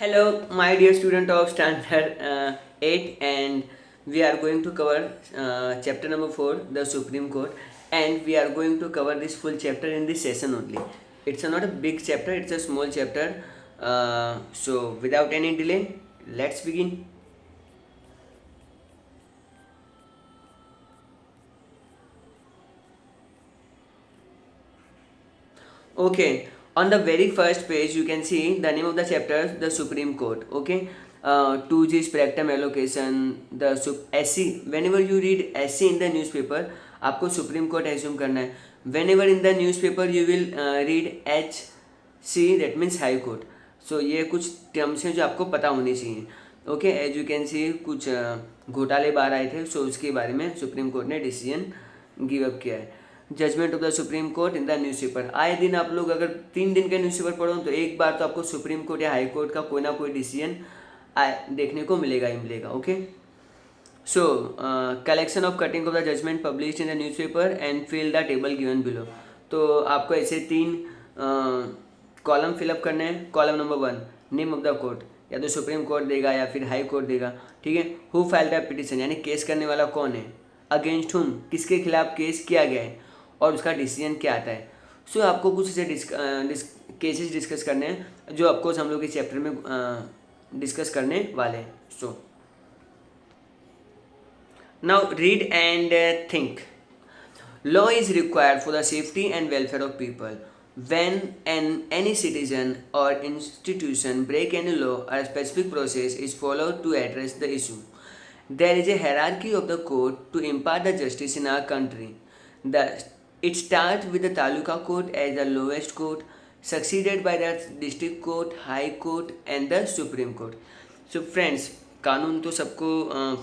Hello, my dear student of standard 8, and we are going to cover chapter number 4, the Supreme Court, and we are going to cover this full chapter in this session only. It's not a big chapter, it's a small chapter. So, without any delay, let's begin. Okay, on the very first page, you can see the name of the chapter, the Supreme Court. Okay, 2G spectrum allocation, the SC. Whenever you read SC in the newspaper, आपको supreme court assume करना है. Whenever in the newspaper you will read HC, that means high court. So ये कुछ terms हैं जो आपको पता होनी चाहिए. Okay, as you can see कुछ घोटाले बाहर आए थे, सो उसके बारे में सुप्रीम कोर्ट ने डिसीजन गिव अप किया है. Judgement of the supreme court in the newspaper. आए दिन आप लोग अगर 3 दिन के न्यूज़पेपर पढ़ो तो एक बार तो आपको सुप्रीम कोर्ट या हाई कोर्ट का कोई ना कोई डिसीजन देखने को मिलेगा ही मिलेगा. Okay, so collection of cutting of the judgement publish in the newspaper and fill the table given below. तो आपको ऐसे 3 कॉलम फिलअप करने हैं. Column number 1, name of the court, या तो सुप्रीम कोर्ट देगा या फिर हाई कोर्ट देगा. ठीक है. हु फाइल द पिटिशन, यानी केस करने वाला कौन है. अगेंस्ट हुम, किसके खिलाफ केस किया गया है और उसका डिसीजन क्या आता है. सो आपको कुछ ऐसे केसेस डिस्कस करने हैं जो आपको हम लोग इस चैप्टर में डिस्कस करने वाले हैं. So now read and think. Law is required for the safety and welfare of people. When any citizen or institution break any law, a specific process is followed to address the issue. There is a hierarchy of the court to impart the justice in our country. It starts with the Taluka court as the lowest court, succeeded by the district court, high court and the supreme court. So friends, कानून तो सबको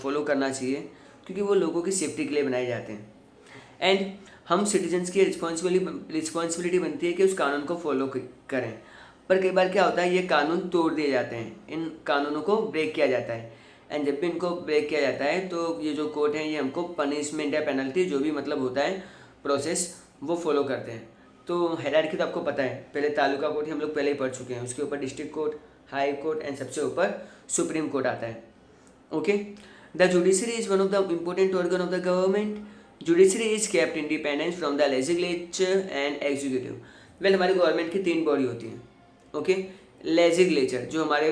follow करना चाहिए क्योंकि वो लोगों की safety के लिए बनाए जाते हैं. एंड हम सिटीजन्स की रिस्पॉन्सिबिलिटी बनती है कि उस कानून को फॉलो करें. पर कई बार क्या होता है, ये कानून तोड़ दिए जाते हैं, इन कानूनों को ब्रेक किया जाता है. एंड जब भी इनको ब्रेक किया जाता है तो ये जो कोर्ट है ये हमको पनिशमेंट या पेनल्टी जो भी मतलब होता है प्रोसेस वो फॉलो करते हैं. तो हायरार्की तो आपको पता है, पहले तालुका कोर्ट हम लोग पहले ही पढ़ चुके हैं. उसके ऊपर district court, high court and सबसे ऊपर सुप्रीम कोर्ट आता है. Okay, the judiciary is one of the important organ of the government. Judiciary is kept independence from the legislature and executive. Well, हमारी गवर्नमेंट की 3 बॉडी होती हैं. Okay, legislature जो हमारे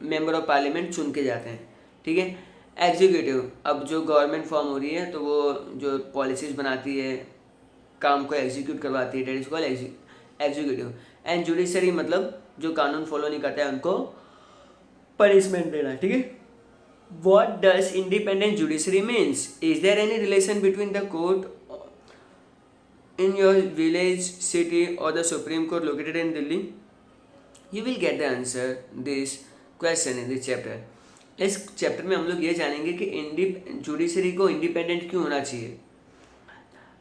मेंबर ऑफ पार्लियामेंट चुन के जाते हैं. ठीक है. एग्जीक्यूटिव, अब जो गवर्नमेंट फॉर्म हो रही है तो वो जो पॉलिसीज़ बनाती है, काम को एग्जीक्यूट करवाती है, that is called executive. And judiciary मतलब जो कानून फॉलो नहीं करता है उनको पनिशमेंट देना. ठीक है. What does independent judiciary means? Is there any relation between the court in your village, city or the Supreme Court located in Delhi? You will get the answer this question in this chapter. इस chapter में हम लोग ये जानेंगे कि judiciary को independent क्यों होना चाहिए.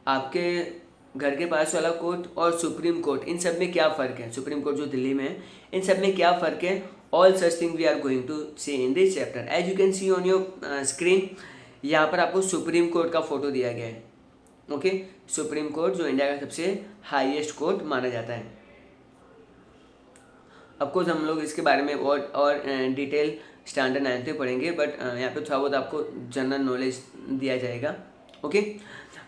आपके घर के पास वाला कोर्ट और सुप्रीम कोर्ट, इन सब में क्या फ़र्क है. सुप्रीम कोर्ट जो दिल्ली में है, इन सब में क्या फ़र्क है. All such thing we are going to see in this chapter. As you can see on your screen, यहाँ पर आपको सुप्रीम कोर्ट का फोटो दिया गया है. ओके, सुप्रीम कोर्ट जो इंडिया का सबसे हाईएस्ट कोर्ट माना जाता है. अफकोर्स हम लोग इसके बारे में और डिटेल स्टैंडर्ड 9 पे पढ़ेंगे, बट यहाँ पे थोड़ा बहुत आपको जनरल नॉलेज दिया जाएगा. Okay,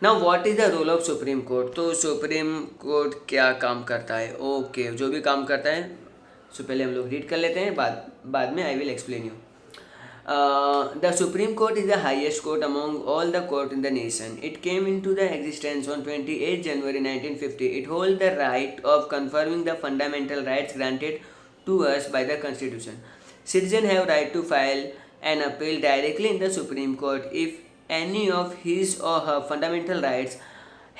now what is the role of supreme court. तो सुप्रीम कोर्ट क्या काम करता है. ओके, जो भी काम करता है सो पहले हम लोग रीड कर लेते हैं, बाद में I will explain you. The supreme court is the highest court among all the court in the nation. It came into the existence on 28 January 1950. It hold the right of conferring the fundamental rights granted to us by the constitution. Citizens have right to file an appeal directly in the Supreme Court if any of his or her fundamental rights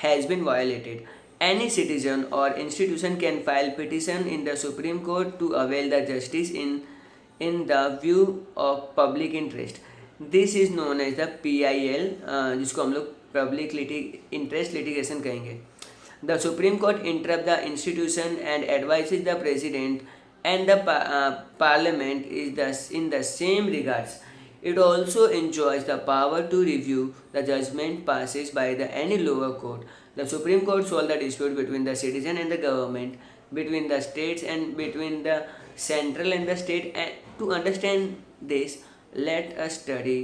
has been violated. Any citizen or institution can file petition in the Supreme Court to avail the justice in the view of public interest. This is known as the PIL, जिसको हम लोग Public Interest Litigation कहेंगे. The Supreme Court interrupt the institution and advises the President and the Parliament is in the same regards. It also enjoys the power to review the judgment passed by any lower court. The Supreme Court solves the dispute between the citizen and the government, between the states and between the central and the state. And to understand this, let us study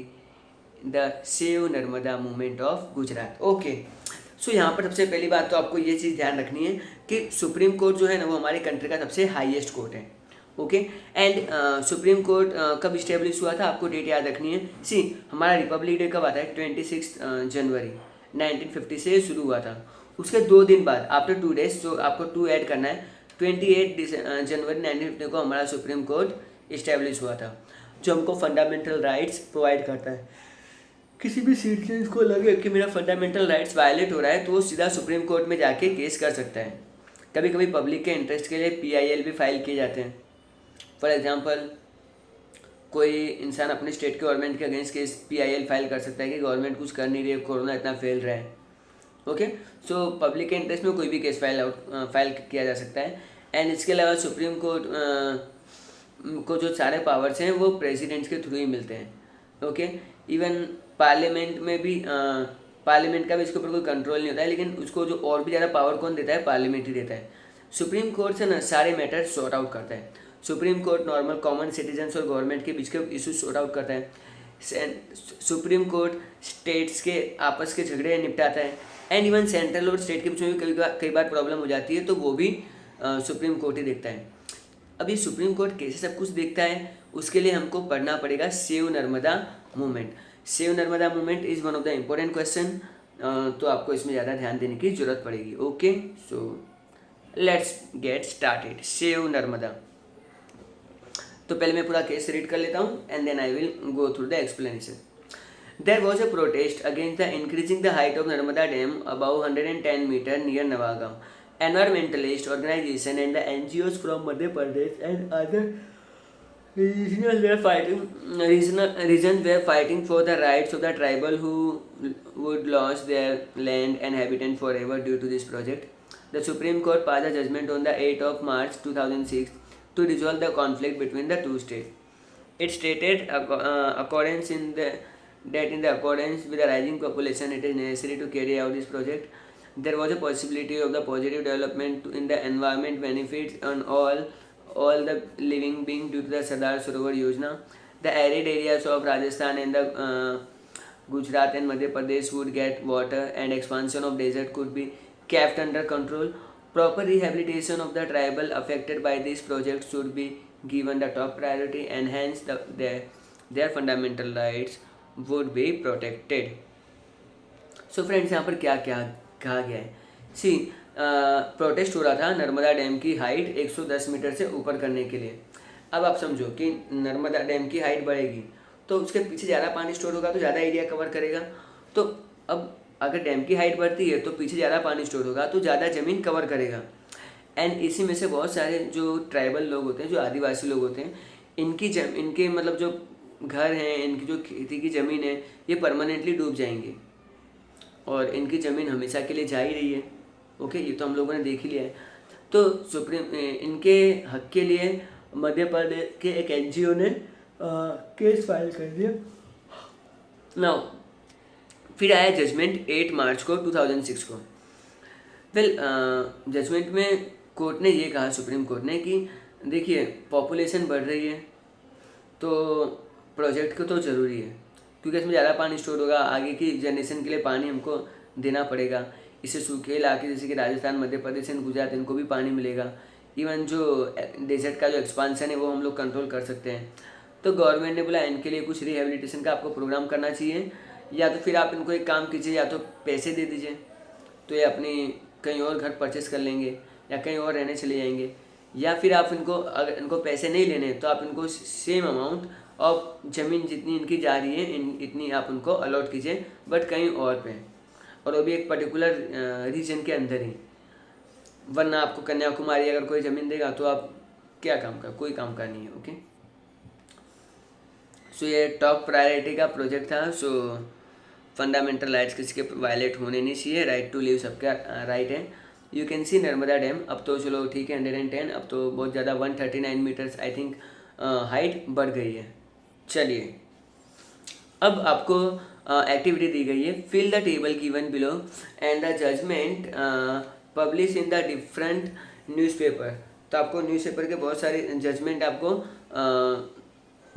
the save Narmada movement of Gujarat. Okay, so यहाँ पर सबसे पहली बात तो आपको ये चीज़ ध्यान रखनी है कि सुप्रीम कोर्ट जो है ना वो हमारे कंट्री का सबसे हाईएस्ट कोर्ट है. ओके, एंड सुप्रीम कोर्ट कब इस्टेब्लिश हुआ था आपको डेट याद रखनी है. सी, हमारा रिपब्लिक डे कब आता है? 26 जनवरी 1950 से शुरू हुआ था. उसके 2 दिन बाद आफ्टर 2 डेज, जो आपको 2 ऐड करना है, 28 जनवरी 1950 को हमारा सुप्रीम कोर्ट इस्टेब्लिश हुआ था, जो हमको फंडामेंटल राइट्स प्रोवाइड करता है. किसी भी सिटीजन को लगे कि मेरा फंडामेंटल राइट्स वायलेट हो रहा है तो वो सीधा सुप्रीम कोर्ट में जाके केस कर सकता है. कभी कभी पब्लिक के इंटरेस्ट के लिए PIL भी फाइल किए जाते हैं. फॉर एग्जांपल, कोई इंसान अपने स्टेट गवर्नमेंट के अगेंस्ट केस PIL फाइल कर सकता है कि गवर्नमेंट कुछ कर नहीं रही है, कोरोना इतना फैल रहा है. ओके, सो पब्लिक के इंटरेस्ट में कोई भी केस फाइल किया जा सकता है. एंड इसके अलावा सुप्रीम कोर्ट को जो सारे पावर्स हैं वो प्रेसिडेंट के थ्रू ही मिलते हैं. ओके, इवन पार्लियामेंट में भी पार्लियामेंट का भी इसके ऊपर कोई कंट्रोल नहीं होता है, लेकिन उसको जो और भी ज़्यादा पावर कौन देता है? पार्लियामेंट ही देता है. सुप्रीम कोर्ट से ना सारे मैटर सॉर्ट आउट करता है. Supreme court normal common citizens और गवर्नमेंट के बीच के इशू सॉर्ट आउट करता है. सुप्रीम कोर्ट स्टेट्स के आपस के झगड़े निपटाता है. एंड इवन सेंट्रल और स्टेट के बीच में भी कई बार प्रॉब्लम हो जाती है तो वो भी सुप्रीम कोर्ट ही देखता है. अभी सुप्रीम कोर्ट कैसे सब कुछ देखता है उसके लिए हमको पढ़ना पड़ेगा save Narmada movement. Save Narmada movement is one of the important question, तो आपको इसमें ज़्यादा ध्यान देने की जरूरत पड़ेगी. Okay, so let's get started. Save Narmada. तो पहले मैं पूरा केस रीड कर लेता हूँ and then I will go through the explanation. There was a protest against the increasing the height of Narmada Dam above 110 meter near Navagaon. Environmentalist organization and the NGOs from Madhya Pradesh and other regions were fighting for the rights of the tribal who would lose their land and habitat forever due to this project. The Supreme Court passed a judgment on the 8th of March 2006 to resolve the conflict between the two states. It stated that in the accordance with the rising population, it is necessary to carry out this project. There was a possibility of the positive development in the environment benefits on all the living beings due to the Sardar Sarovar Yojana. The arid areas of Rajasthan and the Gujarat and Madhya Pradesh would get water, and expansion of desert could be kept under control. Proper rehabilitation of the tribal affected by this project should be given the top priority, and hence their fundamental rights would be protected. So friends, यहाँ पर क्या क्या कहा गया है? सी, protest हो रहा था नर्मदा डैम की हाइट 110 मीटर से ऊपर करने के लिए. अब आप समझो कि नर्मदा डैम की हाइट बढ़ेगी तो उसके पीछे ज़्यादा पानी स्टोर होगा तो ज़्यादा एरिया कवर करेगा. तो अब अगर डैम की हाइट बढ़ती है तो पीछे ज़्यादा पानी स्टोर होगा तो ज़्यादा ज़मीन कवर करेगा. एंड इसी में से बहुत सारे जो ट्राइबल लोग होते हैं, जो आदिवासी लोग होते हैं, इनके मतलब जो घर हैं, इनकी जो खेती की ज़मीन है, ये परमानेंटली डूब जाएंगे और इनकी ज़मीन हमेशा के लिए जा ही रही है. ओके, ये तो हम लोगों ने देख ही लिया है. तो इनके हक के लिए मध्य प्रदेश के एक NGO ने केस फाइल कर दिया. नाउ फिर आया जजमेंट 8 मार्च को 2006 को. वेल, जजमेंट में कोर्ट ने ये कहा, सुप्रीम कोर्ट ने, कि देखिए पॉपुलेशन बढ़ रही है तो प्रोजेक्ट को तो ज़रूरी है क्योंकि इसमें ज़्यादा पानी स्टोर होगा, आगे की जनरेशन के लिए पानी हमको देना पड़ेगा. इससे सूखे इलाके जैसे कि राजस्थान, मध्य प्रदेश एंड गुजरात, इनको भी पानी मिलेगा. इवन जो डेजर्ट का जो एक्सपांसन है वो हम लोग कंट्रोल कर सकते हैं. तो गवर्नमेंट ने बोला इनके लिए कुछ रिहेबिलिटेशन का आपको प्रोग्राम करना चाहिए, या तो फिर आप इनको एक काम कीजिए, या तो पैसे दे दीजिए तो ये अपनी कहीं और घर परचेस कर लेंगे या कहीं और रहने चले जाएंगे, या फिर आप इनको, अगर इनको पैसे नहीं लेने तो आप इनको सेम अमाउंट ऑफ ज़मीन जितनी इनकी जा रही है इतनी आप उनको अलॉट कीजिए, बट कहीं और पे, और वो भी एक पर्टिकुलर रीजन के अंदर ही. वरना आपको कन्याकुमारी अगर कोई ज़मीन देगा तो आप क्या काम का, कोई काम का नहीं है. ओके, सो ये टॉप प्रायोरिटी का प्रोजेक्ट था. सो फंडामेंटल राइट्स किसी के वायलेट होने नहीं चाहिए. राइट टू लिव सबका राइट है. You can C Narmada dam. अब तो चलो ठीक है 110, अब तो बहुत ज़्यादा 139 मीटर्स आई थिंक हाइट बढ़ गई है. चलिए, अब आपको एक्टिविटी दी गई है. Fill the table given below and the judgement publish in the different newspaper. तो आपको न्यूज़पेपर के बहुत सारे जजमेंट आपको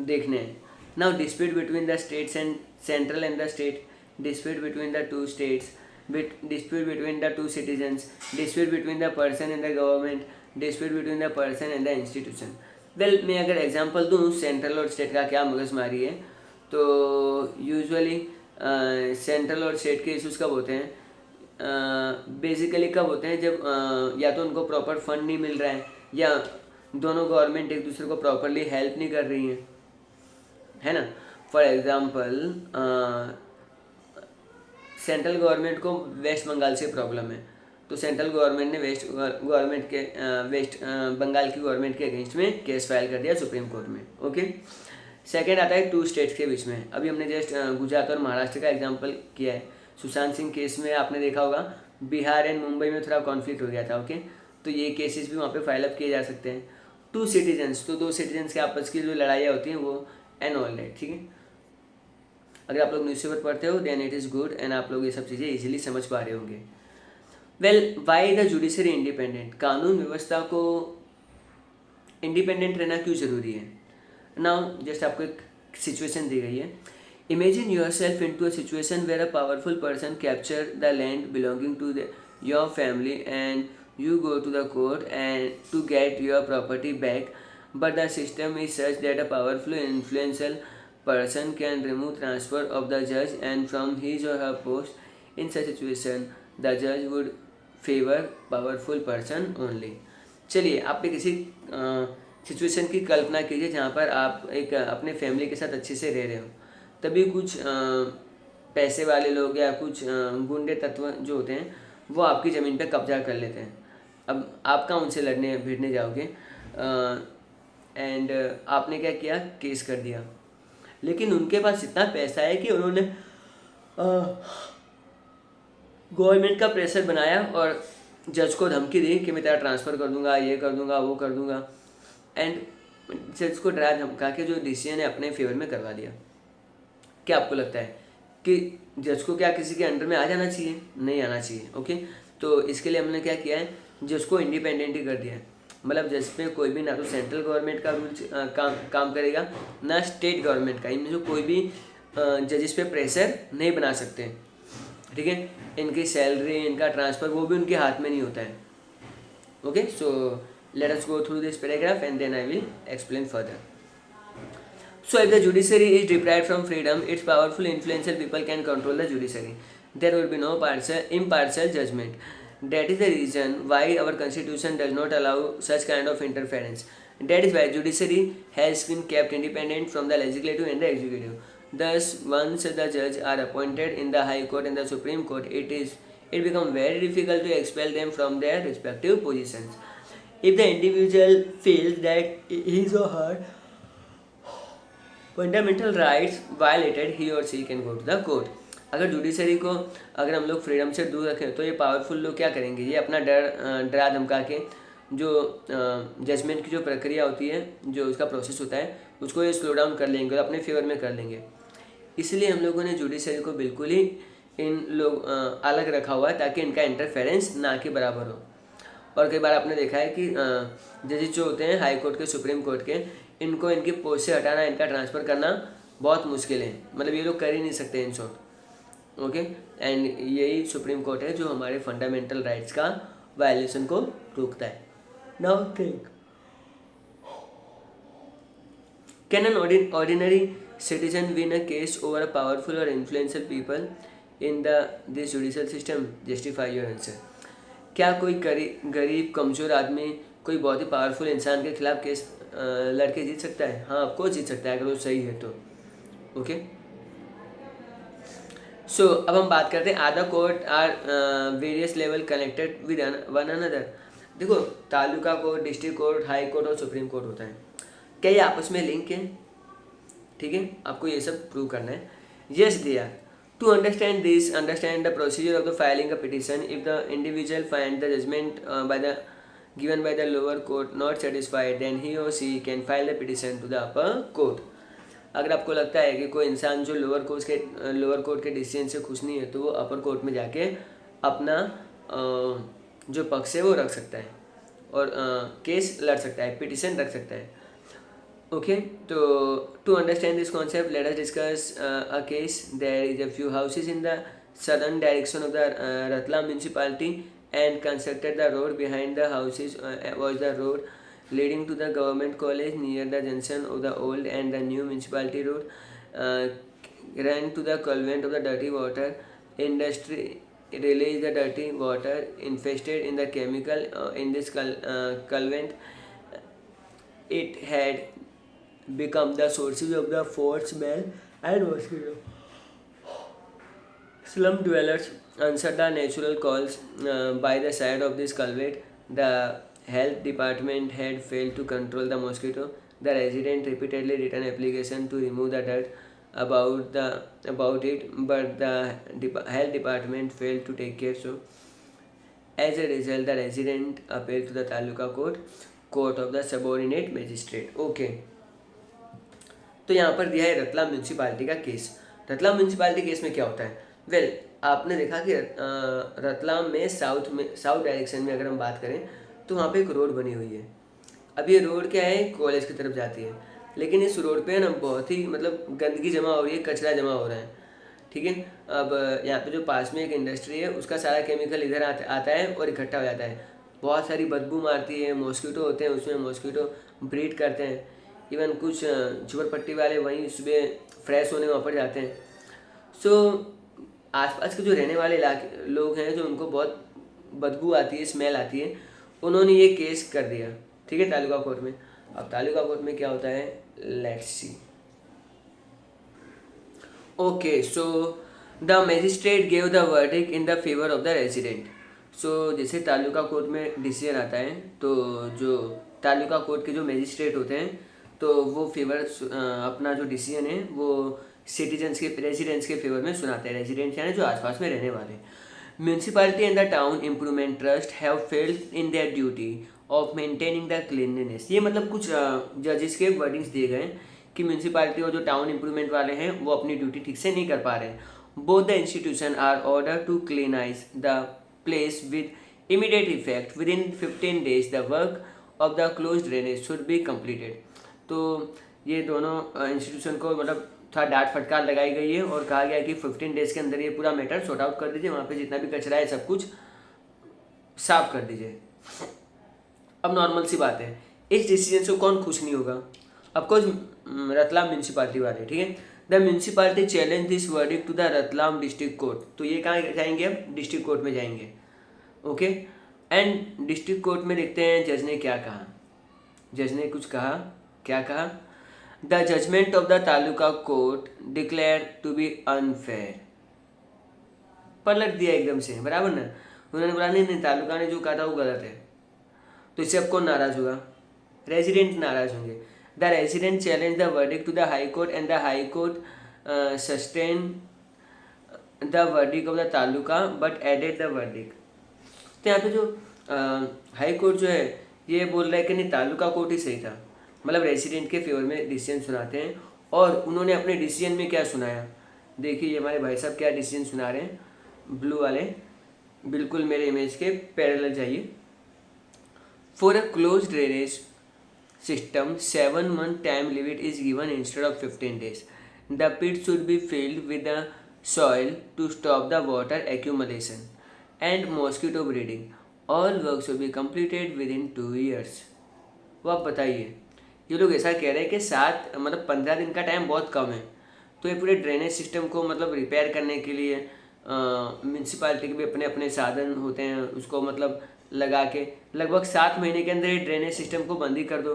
देखने हैं. Now dispute between the states and central and the state, dispute between the two states, dispute between the two citizens, dispute between the person and the government, dispute between the person and the institution. Well मैं अगर example दूँ central और state का क्या मगजमारी है, तो usually central और state के इश्यूज़ कब होते हैं, बेसिकली कब होते हैं जब या तो उनको प्रॉपर फंड नहीं मिल रहा है या दोनों गवर्नमेंट एक दूसरे को प्रॉपरली हेल्प नहीं कर रही है ना. फॉर एग्जांपल सेंट्रल गवर्नमेंट को वेस्ट बंगाल से प्रॉब्लम है, तो सेंट्रल गवर्नमेंट ने वेस्ट बंगाल की गवर्नमेंट के अगेंस्ट में केस फाइल कर दिया सुप्रीम कोर्ट में. ओके. सेकेंड आता है टू स्टेट्स के बीच में. अभी हमने जस्ट गुजरात और महाराष्ट्र का एग्जांपल किया है. सुशांत सिंह केस में आपने देखा होगा बिहार एंड मुंबई में थोड़ा कॉन्फ्लिक्ट हो गया था. ओके. तो ये केसेस भी वहाँ पे फाइल अप किए जा सकते हैं. टू सिटीजन्स, तो दो सिटीजन्स के आपस की जो लड़ाइयाँ होती हैं वो एंड ऑल दैट. ठीक है. अगर आप लोग न्यूज़पेपर पढ़ते हो then it is good and आप लोग ये सब चीज़ें इजीली समझ पा रहे होंगे. Well, why the judiciary independent. कानून व्यवस्था को इंडिपेंडेंट रहना क्यों ज़रूरी है. नाउ जस्ट आपको एक सिचुएशन दी गई है. Imagine yourself into a situation where a powerful person capture the land belonging to your family and you go to the court and to get your property back, but the system is such that a powerful influential person can remove transfer of the judge and from his or her post. In such situation the judge would favor powerful person only. चलिए आप एक किसी situation की कल्पना कीजिए जहाँ पर आप एक अपने फैमिली के साथ अच्छे से रह रहे हो, तभी कुछ पैसे वाले लोग या कुछ गुंडे तत्व जो होते हैं वो आपकी ज़मीन पर कब्जा कर लेते हैं. अब आप कहाँ उनसे लड़ने भिड़ने जाओगे, एंड आपने क्या किया, केस कर दिया. लेकिन उनके पास इतना पैसा है कि उन्होंने गवर्नमेंट का प्रेशर बनाया और जज को धमकी दी कि मैं तेरा ट्रांसफ़र कर दूंगा, ये कर दूंगा, वो कर दूंगा, एंड जज को डरा धमका के जो डिसीजन है अपने फेवर में करवा दिया. क्या आपको लगता है कि जज को क्या किसी के अंडर में आ जाना चाहिए? नहीं आना चाहिए. ओके. तो इसके लिए हमने क्या किया है, जज को इंडिपेंडेंट ही कर दिया है. मतलब जज पे कोई भी ना तो सेंट्रल गवर्नमेंट का रूल काम करेगा ना स्टेट गवर्नमेंट का. इनमें जो कोई भी जजेस पे प्रेशर नहीं बना सकते. ठीक है. इनकी सैलरी, इनका ट्रांसफ़र वो भी उनके हाथ में नहीं होता है. Okay. So let us go through this paragraph and then I will explain further. So if the judiciary is deprived from freedom, its powerful influential people can control the judiciary. There will be no impartial judgment. That is the reason why our constitution does not allow such kind of interference. That is why judiciary has been kept independent from the legislative and the executive. Thus, once the judges are appointed in the High Court and the Supreme Court, it becomes very difficult to expel them from their respective positions. If the individual feels that his or her fundamental rights violated, he or she can go to the court. अगर judiciary को अगर हम लोग freedom से दूर रखें तो ये पावरफुल लोग क्या करेंगे, ये अपना डरा धमका के जो जजमेंट की जो प्रक्रिया होती है, जो उसका प्रोसेस होता है, उसको ये स्लो डाउन कर लेंगे और अपने फेवर में कर लेंगे. इसलिए हम लोगों ने जुडिशरी को बिल्कुल ही इन लोग अलग रखा हुआ है ताकि इनका इंटरफेरेंस ना के बराबर हो. और कई बार आपने देखा है कि जजेस जो होते हैं हाई कोर्ट के, सुप्रीम कोर्ट के, इनको इनकी पोस्ट से हटाना, इनका ट्रांसफ़र करना बहुत मुश्किल है. मतलब ये लोग कर ही नहीं सकते इन शॉर्ट. ओके. एंड यही सुप्रीम कोर्ट है जो हमारे फंडामेंटल राइट्स का वायलेशन को रोकता है. Now think, can an ordinary citizen win a case over a powerful or influential people in this judicial system? Justify your answer. क्या कोई गरीब कमज़ोर आदमी कोई बहुत ही पावरफुल इंसान के खिलाफ केस लड़के जीत सकता है? हाँ, आपको जीत सकता है अगर वो सही है तो. ओके. सो अब हम बात करते हैं are the court are various level connected with one another. देखो, taluka court, district court, high court और सुप्रीम कोर्ट होता है. क्या ये आपस में लिंक है? ठीक है. आपको ये सब प्रूव करना है. Yes they are. To understand this, understand the procedure of the filing a petition. If the individual finds the judgment given by the lower court not satisfied, then he or she can file the petition to the upper court. अगर आपको लगता है कि कोई इंसान जो lower court के decision से खुश नहीं है, तो वो अपर कोर्ट में जाके अपना जो पक्ष है वो रख सकता है. और केस लड़ सकता है, पिटिशन रख सकता है। ओके, तो to understand this concept let us discuss a case. There is a few houses in the southern direction of the Ratlam municipality, and constructed the road behind the houses was the road leading to the government college near the junction of the old and the new municipality road. uh, Ran to the convent of the dirty water industry released the dirty water infested in the chemical in this convent. It had become the sources of the foul smell and mosquito. Slum dwellers answered the natural calls by the side of this culvert. The health department had failed to control the mosquito. The resident repeatedly written application to remove the dirt about it, but the health department failed to take care. So, as a result, the resident appealed to the Taluka court of the subordinate magistrate. Okay. तो यहाँ पर दिया है Ratlam municipality का case. Ratlam municipality case में क्या होता है? वेल आपने देखा कि रतलाम में साउथ डायरेक्शन में अगर हम बात करें तो वहाँ पे एक रोड बनी हुई है। अब ये रोड क्या है, कॉलेज की तरफ जाती है, लेकिन इस रोड पे ना बहुत ही मतलब गंदगी जमा हो रही है, कचरा जमा हो रहा है। ठीक है, अब यहाँ पे जो पास में एक इंडस्ट्री है उसका सारा केमिकल इधर आता है और इकट्ठा हो जाता है। बहुत सारी बदबू मारती है, मॉस्किटो होते हैं उसमें, मॉस्किटो ब्रीड करते हैं। इवन कुछ झुपड़पट्टी वाले वहीं सुबह फ्रेश होने वहाँ पर जाते हैं। सो आसपास के जो रहने वाले इलाके लोग हैं जो उनको बहुत बदबू आती है, स्मेल आती है, उन्होंने ये केस कर दिया। ठीक है, तालुका कोर्ट में। अब तालुका कोर्ट में क्या होता है, let's see. Okay, so the magistrate gave the verdict in the favour of the resident. So जैसे तालुका कोर्ट में डिसीजन आता है तो जो तालुका कोर्ट के जो मैजिस्ट्रेट होते हैं तो वो फेवर अपना जो डिसीजन है वो सिटीजन्स के रेजिडेंट्स के फेवर में सुनाते हैं। रेजिडेंट्स यानी जो आसपास में रहने वाले। Municipality and the town improvement trust have failed in their duty of maintaining the cleanliness. ये मतलब कुछ जजेस के वर्डिंग्स दिए गए हैं कि म्यूनसिपैलिटी और जो टाउन इम्प्रूवमेंट वाले हैं वो अपनी ड्यूटी ठीक से नहीं कर पा रहे हैं। Both the institution are order to cleanse the place with immediate effect within 15 days the work of the close drainage should be completed. तो ये दोनों इंस्टीट्यूशन को मतलब थोड़ा डांट फटकार लगाई गई है और कहा गया कि 15 days के अंदर ये पूरा मैटर सॉर्ट आउट कर दीजिए, वहाँ पे जितना भी कचरा है सब कुछ साफ कर दीजिए। अब नॉर्मल सी बात है, इस डिसीजन से कौन खुश नहीं होगा? ऑफकोर्स रतलाम म्यूनसिपालिटी वाले। ठीक है, the municipality challenge this verdict to the Ratlam district court. तो ये कहाँ जाएंगे, अब डिस्ट्रिक्ट कोर्ट में जाएंगे। ओके, एंड डिस्ट्रिक्ट कोर्ट में देखते हैं जज ने क्या कहा। जज ने कुछ कहा, क्या कहा? The judgement of the taluka court declare to be unfair. पलट दिया एकदम से, बराबर ना। उन्होंने बोला नहीं नहीं, तालुका ने जो कहा था वो गलत है। तो इससे अब कौन नाराज होगा? रेजिडेंट नाराज होंगे। The resident challenge the verdict to the high court and the high court sustain the verdict of the taluka but added the verdict. तो यहाँ पे जो हाई कोर्ट जो है ये बोल रहा है कि नहीं, तालुका कोर्ट ही सही था। मतलब रेजिडेंट के फेवर में डिसीजन सुनाते हैं और उन्होंने अपने डिसीजन में क्या सुनाया, देखिए ये हमारे भाई साहब क्या डिसीजन सुना रहे हैं, ब्लू वाले, बिल्कुल मेरे इमेज के पैरेलल जाइए। For a close drainage system 7 month time limit is given instead of 15 days. The pit should be filled with the soil to stop the water accumulation and mosquito breeding. All work should be completed within 2 years. वो आप बताइए, ये लोग ऐसा कह रहे हैं कि 15 दिन का टाइम बहुत कम है। तो ये पूरे ड्रेनेज सिस्टम को मतलब रिपेयर करने के लिए म्यूनसिपालिटी के भी अपने अपने साधन होते हैं, उसको मतलब लगा के लगभग 7 महीने के अंदर ये ड्रेनेज सिस्टम को बंद ही कर दो।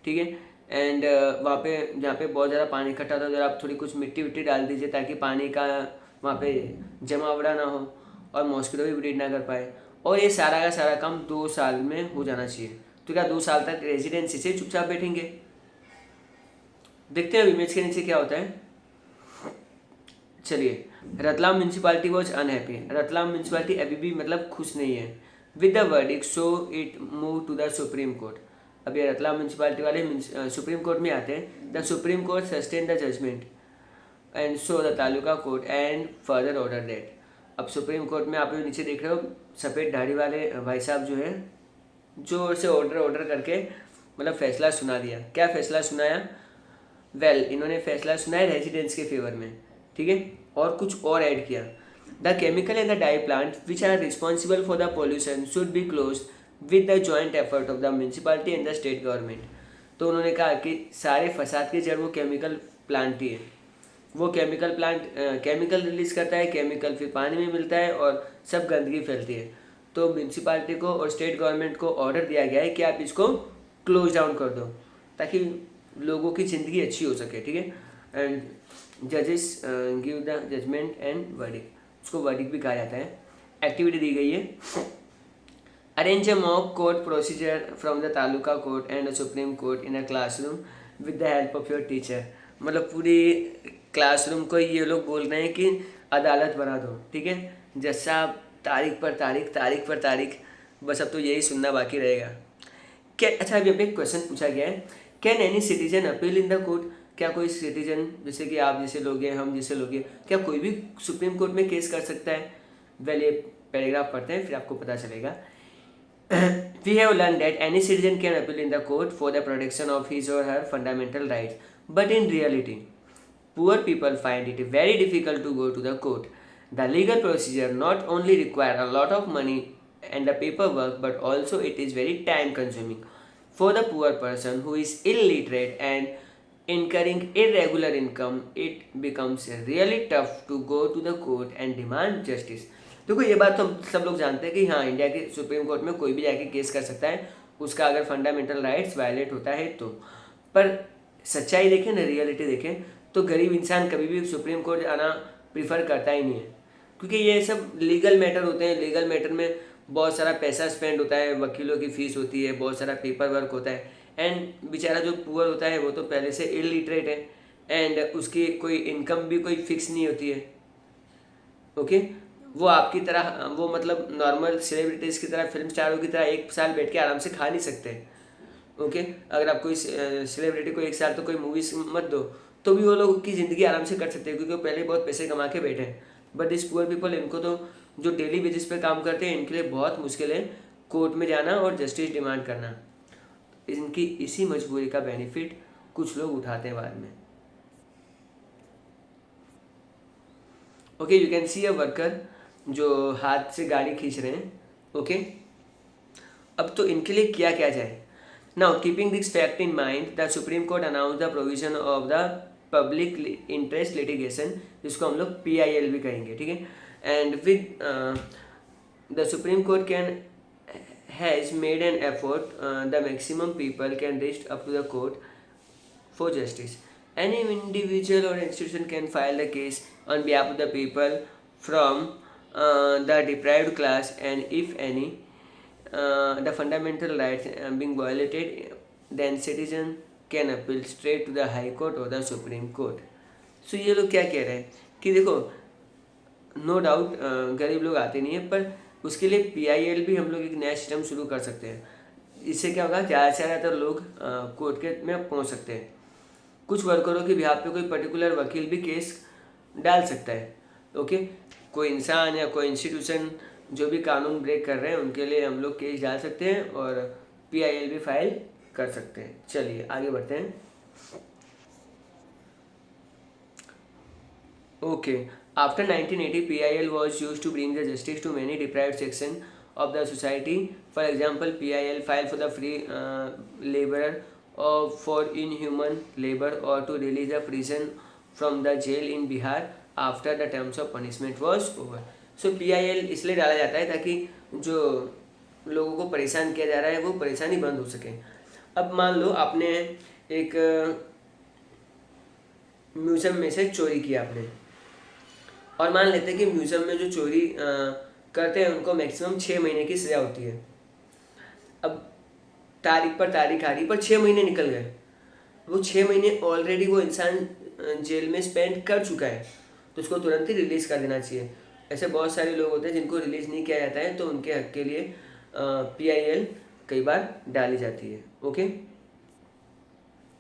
ठीक है, एंड वहाँ पे जहाँ पे बहुत ज़्यादा पानी इकट्ठा होता है उधर आप थोड़ी कुछ मिट्टी विट्टी डाल दीजिए ताकि पानी का वहाँ पे जमावड़ा ना हो और मॉस्किटो भी ब्रीड ना कर पाए। और ये सारा का सारा काम 2 साल में हो जाना चाहिए। तो क्या 2 साल तक रेजिडेंसी से चुपचाप बैठेंगे? देखते हैं इमेज के नीचे क्या होता है। चलिए, Ratlam municipality was unhappy. Ratlam municipality अभी भी मतलब खुश नहीं है with the verdict, so it move to the supreme court. अब ये रतलाम म्यूनसिपालिटी वाले सुप्रीम कोर्ट में आते हैं। The supreme court sustain the judgement and so the taluka court and further order that. अब सुप्रीम कोर्ट में आप नीचे देख रहे हो सफ़ेद दाढ़ी वाले भाई साहब जो है जोर से ऑर्डर ऑर्डर करके मतलब फैसला सुना दिया। क्या फैसला सुनाया? इन्होंने फैसला सुनाया रेजिडेंट्स के फेवर में, ठीक है। और कुछ और ऐड किया। The chemical and the dye plant which are responsible for the pollution should be close with the joint effort of the municipality and the state government. तो उन्होंने कहा कि सारे फसाद की जड़ वो केमिकल प्लांट ही है। वो केमिकल प्लांट केमिकल रिलीज करता है, केमिकल फिर पानी में मिलता है और सब गंदगी फैलती है। तो म्यूनसिपालिटी को और स्टेट गवर्नमेंट को ऑर्डर दिया गया है कि आप इसको क्लोज डाउन कर दो ताकि लोगों की ज़िंदगी अच्छी हो सके, ठीक है। एंड जजेस give the judgement and verdict, उसको वर्डिक्ट भी कहा जाता है। एक्टिविटी दी गई है, arrange a mock court procedure from the taluka court and the supreme court in a classroom with the help of your teacher. मतलब पूरी क्लासरूम को ये लोग बोल रहे हैं कि अदालत बना दो, ठीक है। जैसा तारीख पर तारीख, तारीख पर तारीख, बस अब तो यही सुनना बाकी रहेगा। क्या अच्छा, अभी एक क्वेश्चन पूछा गया है, can any citizen appeal in the court? क्या कोई सिटीजन जैसे कि आप जैसे लोग हैं, हम जैसे लोग हैं, क्या कोई भी सुप्रीम कोर्ट में केस कर सकता है? ये पैराग्राफ पढ़ते हैं फिर आपको पता चलेगा। We have learned that any citizen can appeal in the court for the protection of his or her fundamental rights, but in reality, poor people find it very difficult to go to the court. The legal procedure not only require a lot of money and the paperwork, but also it is very time consuming. For the poor person who is illiterate and incurring irregular income, it becomes really tough to go to the court and demand justice. देखो ये बात तो हम सब लोग जानते हैं कि हाँ, इंडिया के सुप्रीम कोर्ट में कोई भी जाके केस कर सकता है, उसका अगर फंडामेंटल राइट्स वायलेट होता है तो। पर सच्चाई देखें ना, रियलिटी देखें तो गरीब इंसान कभी भी सुप्रीम कोर्ट आना प्रीफर करता ही नहीं है, क्योंकि ये सब लीगल मैटर होते हैं। लीगल मैटर में बहुत सारा पैसा स्पेंड होता है, वकीलों की फ़ीस होती है, बहुत सारा पेपर वर्क होता है। एंड बेचारा जो पुअर होता है वो तो पहले से इलिटरेट है एंड उसकी कोई इनकम भी कोई फिक्स नहीं होती है, ओके। वो आपकी तरह, वो मतलब नॉर्मल सेलिब्रिटीज़ की तरह, फिल्म स्टारों की तरह एक साल बैठ के आराम से खा नहीं सकते, ओके। अगर आप कोई सेलिब्रिटी को एक साल तो कोई मूवीज मत दो तो भी वो लोग की ज़िंदगी आराम से कट सकते हैं, क्योंकि वो पहले बहुत पैसे कमा के बैठे हैं। बट दिस पुअर पीपल, इनको तो जो डेली बेसिस पे काम करते हैं, इनके लिए बहुत मुश्किल है कोर्ट में जाना और जस्टिस डिमांड करना। इनकी इसी मजबूरी का बेनिफिट कुछ लोग उठाते हैं बाद में, okay. You can C a worker जो हाथ से गाड़ी खींच रहे हैं, ओके। अब तो इनके लिए क्या किया जाए? Now keeping this fact in mind, the supreme court announce the provision of the public interest litigation, जिसको हम लोग PIL भी कहेंगे, ठीक है। And with the supreme court can has made an effort, the maximum people can reach up to the court for justice. Any individual or institution can file the case on behalf of the people from the deprived class, and if any the fundamental rights being violated, then citizen can appeal straight to the High Court or the Supreme Court. So ये लोग क्या कह रहे हैं कि देखो, no doubt गरीब लोग आते नहीं हैं, पर उसके लिए PIL भी हम लोग एक नया सिस्टम शुरू कर सकते हैं। इससे क्या होगा, ज़्यादा से ज़्यादा लोग कोर्ट के में पहुंच सकते हैं। कुछ वर्करों के बिहाफ पे कोई पर्टिकुलर वकील भी केस डाल सकता है, ओके। कोई इंसान या कोई इंस्टीट्यूशन जो भी कानून ब्रेक कर रहे हैं उनके लिए हम लोग केस डाल सकते हैं और PIL भी फाइल कर सकते हैं। चलिए आगे बढ़ते हैं, okay. After 1980 PIL was used to bring the justice to many deprived section of the society. For example, PIL filed for the free laborer or for inhuman labor or to release a prison from the jail in Bihar after the terms of punishment was over. So PIL इसलिए डाला जाता है ताकि जो लोगों को परेशान किया जा रहा है वो परेशानी बंद हो सके। अब मान लो आपने एक म्यूजियम में से चोरी किया आपने, और मान लेते हैं कि म्यूजियम में जो चोरी करते हैं उनको मैक्सिमम 6 महीने की सज़ा होती है। अब तारीख पर तारीख आ रही, पर 6 महीने निकल गए। वो 6 महीने ऑलरेडी वो इंसान जेल में स्पेंड कर चुका है, तो उसको तुरंत ही रिलीज़ कर देना चाहिए। ऐसे बहुत सारे लोग होते हैं जिनको रिलीज़ नहीं किया जाता है, तो उनके हक के लिए PIL कई बार डाली जाती है, ओके।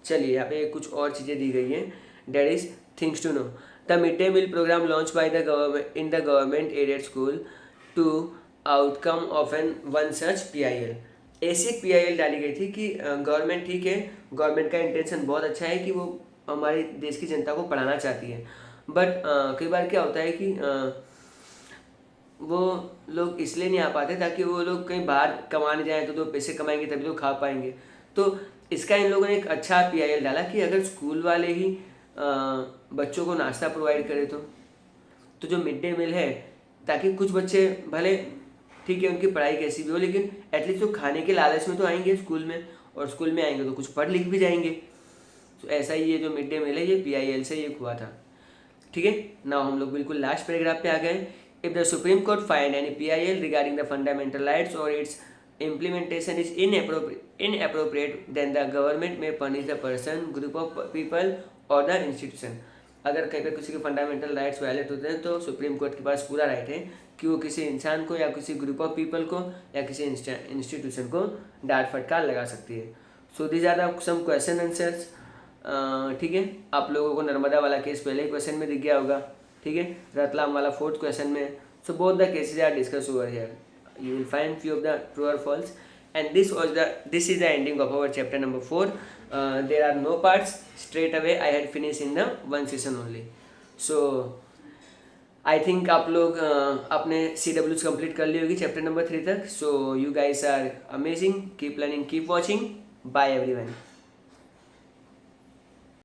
चलिए यहाँ पे कुछ और चीज़ें दी गई हैं, that is things to know. The midday meal program launched by the government in the government aided school to outcome of one such PIL. ऐसी एक PIL डाली गई थी कि गवर्नमेंट, ठीक है, गवर्नमेंट का इंटेंशन बहुत अच्छा है कि वो हमारे देश की जनता को पढ़ाना चाहती है, बट कई बार क्या होता है कि वो लोग इसलिए नहीं आ पाते ताकि वो लोग कहीं बाहर कमाने जाएं, तो दो पैसे कमाएंगे तभी तो खा पाएंगे। तो इसका इन लोगों ने एक अच्छा PIL डाला कि अगर स्कूल वाले ही बच्चों को नाश्ता प्रोवाइड करें तो जो मिड डे मील है, ताकि कुछ बच्चे भले ठीक है उनकी पढ़ाई कैसी भी हो, लेकिन एटलीस्ट वो खाने के लालच में तो आएंगे स्कूल में, और स्कूल में आएंगे तो कुछ पढ़ लिख भी जाएंगे। तो ऐसा ही ये जो मिड डे मील है ये PIL से ये हुआ था। ठीक है, नाउ हम लोग बिल्कुल लास्ट पैराग्राफ पे आ गए। If the supreme court find any PIL regarding the fundamental rights और it's implementation is inappropriate, then the government may punish the person, group of people or the institution। अगर कहीं पर किसी के फंडामेंटल राइट्स वायलेट होते हैं तो supreme court के पास पूरा राइट है कि वो किसी इंसान को या किसी ग्रुप ऑफ पीपल को या किसी इंस्टीट्यूशन को डांट फटकार लगा सकती है। So these are the some question answers. ठीक है, आप लोगों को नर्मदा वाला केस पहले ही क्वेश्चन में दिख गया होगा। ठीक है, रतलाम वाला 4th क्वेश्चन में। So both the cases are discuss over here. You will find few of the true or false, and this is the ending of our chapter number 4. There are no parts. Straight away I had finished in the one session only. So I think आप लोग अपने CWs complete कर ली होगी chapter number 3 तक. So you guys are amazing. Keep learning, keep watching. Bye everyone.